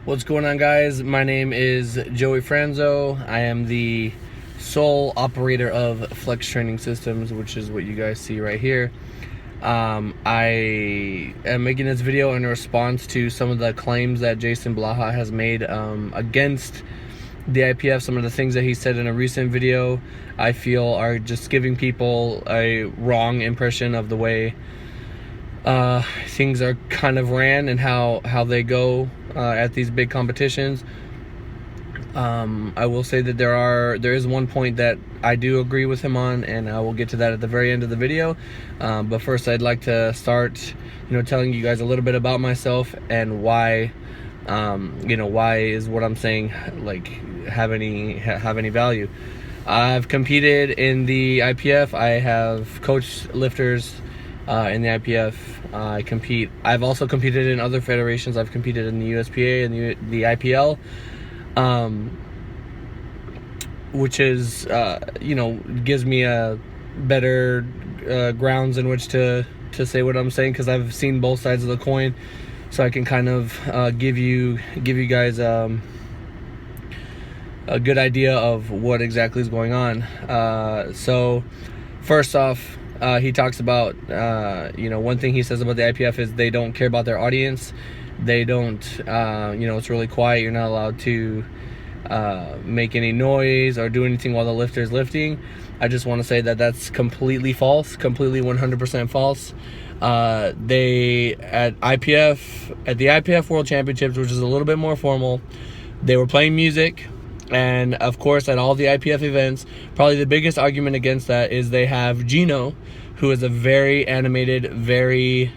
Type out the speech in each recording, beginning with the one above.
What's going on, guys? My name is Joey Franzo. I am the sole operator of Flex Training Systems, which is what you guys see right here. I am making this video in response to some of the claims that Jason Blahas has made against the IPF. Some of the things that he said in a recent video I feel are just giving people a wrong impression of the way things are kind of ran and how they go at these big competitions. I will say that there is one point that I do agree with him on, and I will get to that at the very end of the video. But first, I'd like to start, telling you guys a little bit about myself and why, why is what I'm saying have any value. I've competed in the IPF. I have coached lifters in the IPF. I've also competed in other federations. I've competed in the USPA and the IPL, which is gives me a better grounds in which to say what I'm saying, because I've seen both sides of the coin, so I can kind of give you guys a good idea of what exactly is going on. So first off, he talks about, one thing he says about the IPF is they don't care about their audience. They don't, it's really quiet. You're not allowed to make any noise or do anything while the lifter is lifting. I just want to say that that's completely false, completely 100% false. They, at the IPF World Championships, which is a little bit more formal, they were playing music. And of course, at all the IPF events, probably the biggest argument against that is they have Gino, who is a very animated, very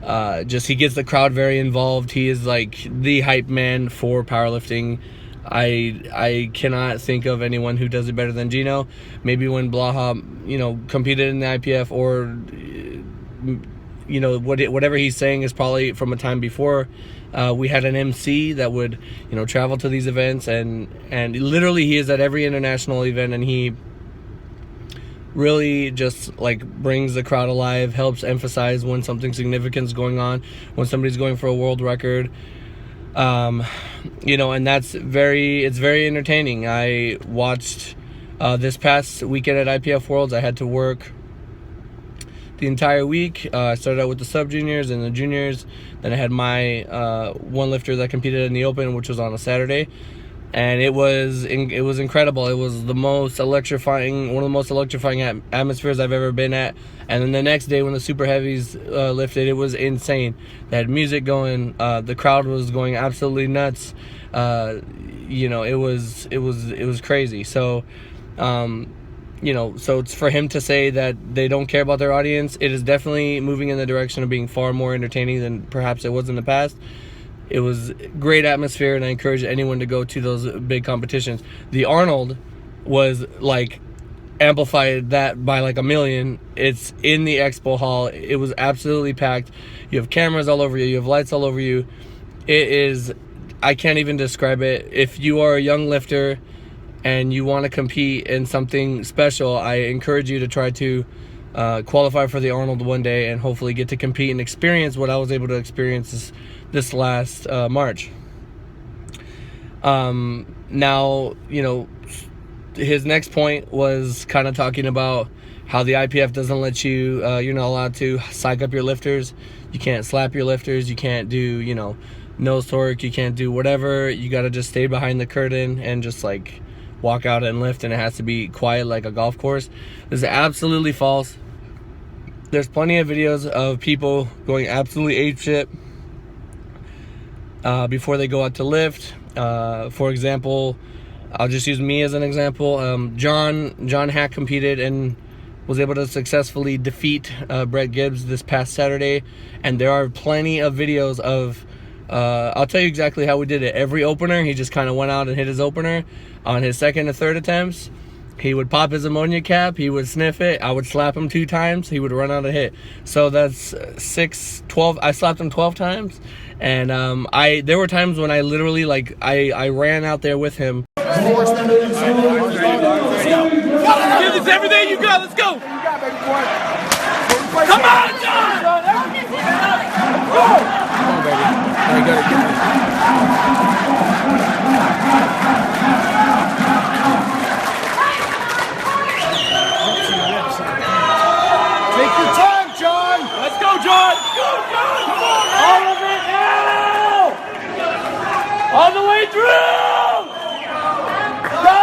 he gets the crowd very involved. He is like the hype man for powerlifting. I cannot think of anyone who does it better than Gino. Maybe when Blahas, competed in the IPF, or whatever he's saying is probably from a time before. We had an MC that would, travel to these events, and literally he is at every international event, and he really just brings the crowd alive, helps emphasize when something significant is going on, when somebody's going for a world record, and it's very entertaining. I watched this past weekend at IPF Worlds. I had to work the entire week. I started out with the sub juniors and the juniors. Then I had my one lifter that competed in the open, which was on a Saturday, and it was incredible. It was one of the most electrifying atmospheres I've ever been at. And then the next day when the super heavies lifted, it was insane. They had music going. The crowd was going absolutely nuts. It was crazy. So. So it's for him to say that they don't care about their audience. It is definitely moving in the direction of being far more entertaining than perhaps it was in the past. It was great atmosphere, and I encourage anyone to go to those big competitions. The Arnold was amplified that by a million. It's in the expo hall. It was absolutely packed. You have cameras all over you. You have lights all over you. I can't even describe it. If you are a young lifter and you want to compete in something special, I encourage you to try to qualify for the Arnold one day and hopefully get to compete and experience what I was able to experience this last March. Now, his next point was kind of talking about how the IPF doesn't let you, you're not allowed to psych up your lifters. You can't slap your lifters. You can't do, nose torque. You can't do whatever. You got to just stay behind the curtain and just walk out and lift, and it has to be quiet like a golf course. This is absolutely false. There's plenty of videos of people going absolutely apeshit before they go out to lift. For example, I'll just use me as an example. John Hack competed and was able to successfully defeat Brett Gibbs this past Saturday, and there are plenty of videos of I'll tell you exactly how we did it. Every opener, he just kind of went out and hit his opener. On his second and third attempts, he would pop his ammonia cap, he would sniff it, I would slap him 2 times, he would run out of hit. So that's 12. I slapped him 12 times, and there were times when I literally I ran out there with him. Give this everything you got. Let's go. Come on, John. Come on, baby. I gotta get Take your time, John! Let's go, John! Go, John! Come on, man! All of it now! All the way through! Go!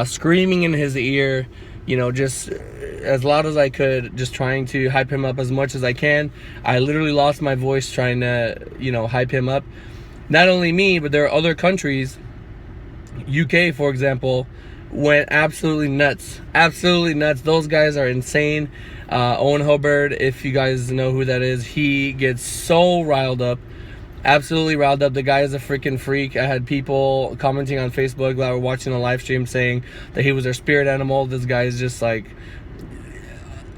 Screaming in his ear, you know, just as loud as I could, just trying to hype him up as much as I can. I literally lost my voice trying to, you know, hype him up. Not only me, but there are other countries. UK, for example, went absolutely nuts. Absolutely nuts. Those guys are insane. Owen Hubbard, if you guys know who that is, he gets so riled up. Absolutely riled up. The guy is a freaking freak. I had people commenting on Facebook that were watching the live stream saying that he was their spirit animal. This guy is just like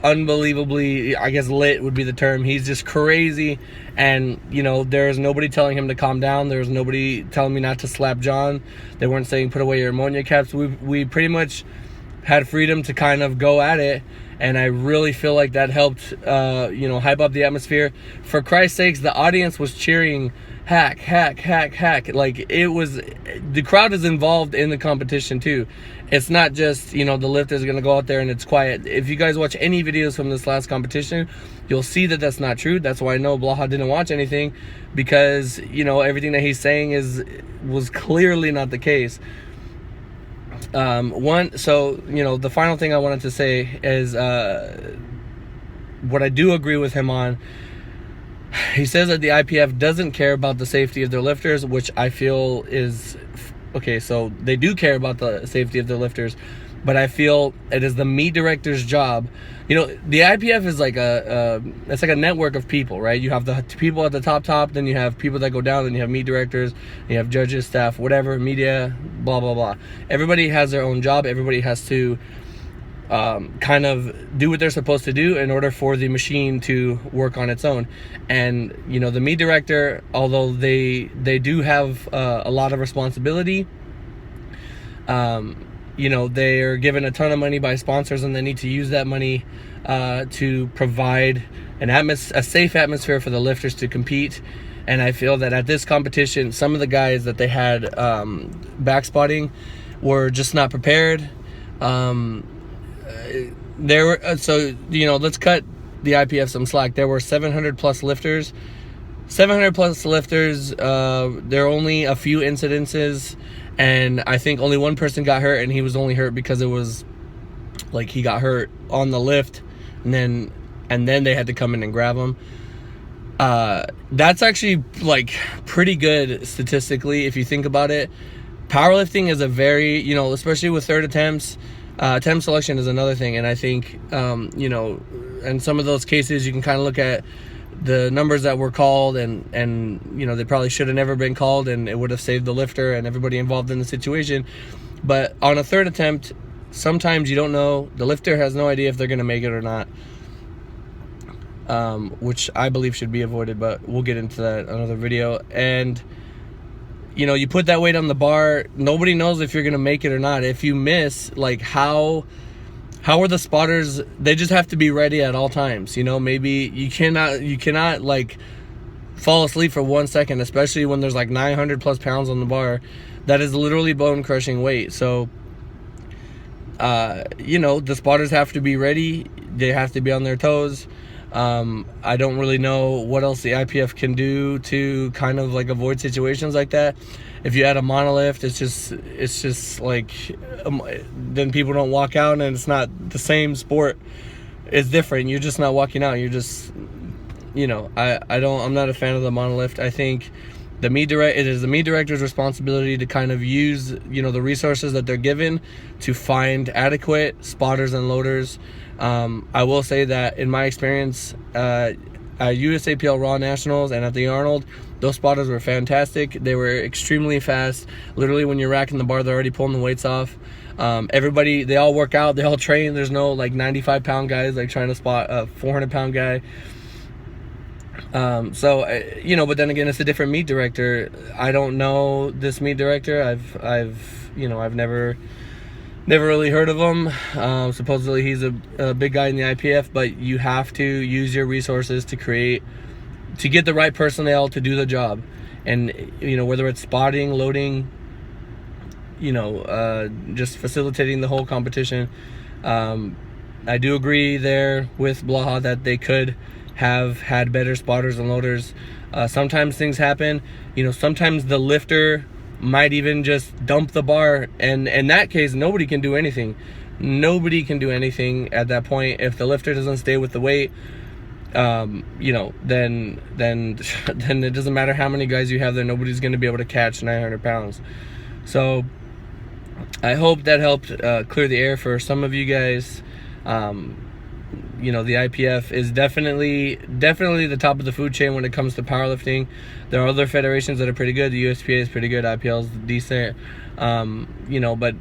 unbelievably, I guess lit would be the term. He's just crazy. And, you know, there's nobody telling him to calm down. There's nobody telling me not to slap John. They weren't saying put away your ammonia caps. We pretty much had freedom to kind of go at it. And I really feel like that helped, you know, hype up the atmosphere. For Christ's sakes, the audience was cheering, hack, hack, hack, hack. Like, it was, the crowd is involved in the competition too. It's not just, you know, the lifter's going to go out there and it's quiet. If you guys watch any videos from this last competition, you'll see that that's not true. That's why I know Blaha didn't watch anything, because, you know, everything that he's saying was clearly not the case. So, you know, the final thing I wanted to say is what I do agree with him on. He says that the IPF doesn't care about the safety of their lifters, which I feel is okay. So they do care about the safety of their lifters, but I feel it is the meet director's job. You know, the IPF is like it's like a network of people, right? You have the people at the top, then you have people that go down, then you have meet directors, you have judges, staff, whatever, media, blah, blah, blah. Everybody has their own job. Everybody has to kind of do what they're supposed to do in order for the machine to work on its own. And, you know, the meet director, although they do have a lot of responsibility, you know, they are given a ton of money by sponsors, and they need to use that money to provide a safe atmosphere for the lifters to compete. And I feel that at this competition, some of the guys that they had back spotting were just not prepared. So, you know, let's cut the IPF some slack. There were 700 plus lifters. 700 plus lifters. There are only a few incidences. And I think only one person got hurt, and he was only hurt because it was like he got hurt on the lift, and then they had to come in and grab him. That's actually like pretty good statistically if you think about it. Powerlifting is a very, you know, especially with third attempts, attempt selection is another thing. And I think, you know, in some of those cases you can kind of look at the numbers that were called, and you know, they probably should have never been called, and it would have saved the lifter and everybody involved in the situation. But on a third attempt, sometimes you don't know, the lifter has no idea if they're going to make it or not, which I believe should be avoided, but we'll get into that in another video. And, you know, you put that weight on the bar, nobody knows if you're going to make it or not. If you miss, like, how are the spotters? They just have to be ready at all times. You know, maybe you cannot like fall asleep for 1 second, especially when there's like 900 plus pounds on the bar. That is literally bone crushing weight. So, you know, the spotters have to be ready. They have to be on their toes. I don't really know what else the IPF can do to kind of like avoid situations like that. If you add a monolift, it's just like, then people don't walk out, and it's not the same sport. It's different. You're just not walking out. You're just, you know, I'm not a fan of the monolift. I think it is the meet director's responsibility to kind of use, you know, the resources that they're given to find adequate spotters and loaders. I will say that in my experience, at USAPL Raw Nationals and at the Arnold, those spotters were fantastic. They were extremely fast. Literally, when you're racking the bar, they're already pulling the weights off. Everybody, they all work out, they all train. There's no like 95-pound guys like trying to spot a 400-pound guy. So, you know, but then again, it's a different meet director. I don't know this meet director. I've never Never really heard of him. Supposedly he's a big guy in the IPF, but you have to use your resources to get the right personnel to do the job. And, you know, whether it's spotting, loading, you know, just facilitating the whole competition. I do agree there with Blaha that they could have had better spotters and loaders. Sometimes things happen. You know, sometimes the lifter might even just dump the bar, and in that case, nobody can do anything. Nobody can do anything at that point. If the lifter doesn't stay with the weight, you know, then it doesn't matter how many guys you have there. Nobody's going to be able to catch 900 pounds. So I hope that helped clear the air for some of you guys. You know, the IPF is definitely the top of the food chain when it comes to powerlifting. There are other federations that are pretty good. The USPA is pretty good. IPL is decent. You know, but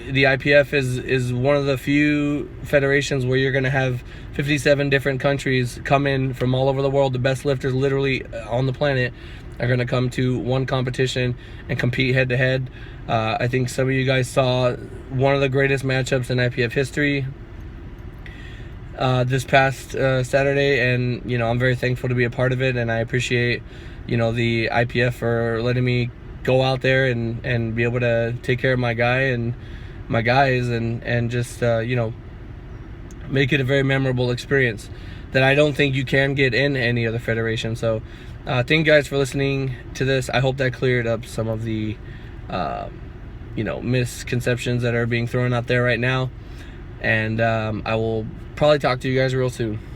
the IPF is one of the few federations where you're going to have 57 different countries come in from all over the world. The best lifters literally on the planet are going to come to one competition and compete head to head. I think some of you guys saw one of the greatest matchups in IPF history this past Saturday, and you know, I'm very thankful to be a part of it, and I appreciate, you know, the IPF for letting me go out there and be able to take care of my guy and my guys and just you know, make it a very memorable experience that I don't think you can get in any other federation. So thank you guys for listening to this. I hope that cleared up some of the you know, misconceptions that are being thrown out there right now, and I will probably talk to you guys real soon.